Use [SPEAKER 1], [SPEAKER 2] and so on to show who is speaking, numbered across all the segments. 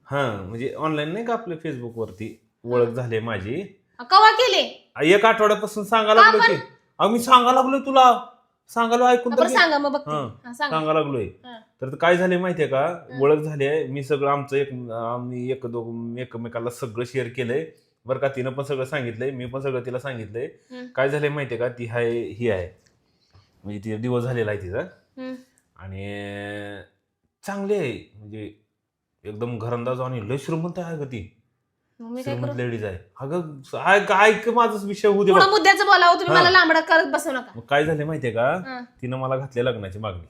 [SPEAKER 1] हा म्हणजे ऑनलाईन नाही का आपल्या फेसबुक वरती ओळख झाली माझी.
[SPEAKER 2] कवा केले?
[SPEAKER 1] एक आठवड्यापासून सांगायला लागलो की मी सांगायला लागलोय तुला, सांगायला ऐकून तर
[SPEAKER 2] बरं
[SPEAKER 1] घे.
[SPEAKER 2] सांगा मग बघते.
[SPEAKER 1] हा
[SPEAKER 2] सांगा.
[SPEAKER 1] सांगायला लागलोय.
[SPEAKER 2] हा.
[SPEAKER 1] तर काय झालंय माहितीये का, ओळख झाली आहे. मी सगळं आमचं आम्ही एकमेकाला सगळं शेअर केलंय बरं का. तिनं पण सगळं सांगितलंय, मी पण सगळं तिला सांगितलंय. काय झालंय माहितीये का, ती ही आहे म्हणजे तिचा दिवस झालेला आहे तिचा आणि चांगली आहे म्हणजे एकदम घरंदाज आणि लय श्रीमंत आहे ग ती.
[SPEAKER 2] मी काय
[SPEAKER 1] श्रीमंत
[SPEAKER 2] करू?
[SPEAKER 1] लेडीज आहे. अगं ऐक माझाच विषय होऊ दे बघ.
[SPEAKER 2] पुढं मुद्द्याचं बोलावं तुम्ही, मला लांबडा करत बसू नका.
[SPEAKER 1] मग काय झालं माहितीये का,
[SPEAKER 2] हा.
[SPEAKER 1] तिनं मला घातली लग्नाची मागणी.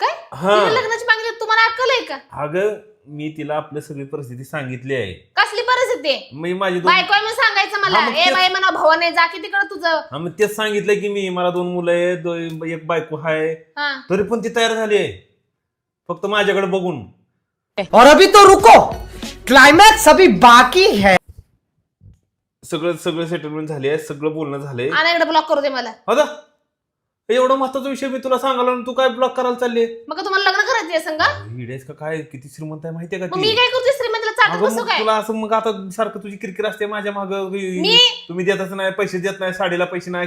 [SPEAKER 2] काय?
[SPEAKER 1] हा.
[SPEAKER 2] तिने लग्नाची मागणी, तुम्हाला अक्कल आहे का?
[SPEAKER 1] अगं मी तिला आपली सगळी परिस्थिती सांगितली आहे.
[SPEAKER 2] कसली परिस्थिती आहे?
[SPEAKER 1] मी माझी
[SPEAKER 2] बायको आहे म्हणून सांगायचं मला.
[SPEAKER 1] हा, मग
[SPEAKER 2] ए
[SPEAKER 1] तेच-
[SPEAKER 2] बाई म्हणा भावाने जा की तिकडं तुझं.
[SPEAKER 1] मग तेच सांगितलंय की मी मला 2 मुलं आहेत, एक बायको आहे.
[SPEAKER 2] हा.
[SPEAKER 1] तरी पण ती तयार झाली आहे फक्त माझ्याकडे बघून.
[SPEAKER 3] और अभी तो रुको, क्लाइमैक्स अभी बाकी है.
[SPEAKER 1] सगळं सेटलमेंट झाली आहे, सगळं बोलणं झालंय.
[SPEAKER 2] आणि इकडे ब्लॉक करू दे मला.
[SPEAKER 1] आता एवढा महत्वाचा विषय मी तुला सांगायला आणि तू काय ब्लॉक करायला चालली?
[SPEAKER 2] मग का तुम्हाला लग्न करायचं आहे संगा?
[SPEAKER 1] हिडेस का काय, किती श्रीमंत आहे माहितीये का
[SPEAKER 2] मग मी
[SPEAKER 1] ती?
[SPEAKER 2] काय करते श्रीमंतीला चाटत
[SPEAKER 1] अगं
[SPEAKER 2] बसू
[SPEAKER 1] मग
[SPEAKER 2] काय?
[SPEAKER 1] तुला असं मग आता सारखं तुझी किरकिर असते माझ्या माग,
[SPEAKER 2] मी-
[SPEAKER 1] तुम्ही देतच नाही, पैसे देत नाही, साडीला पैसे नाही,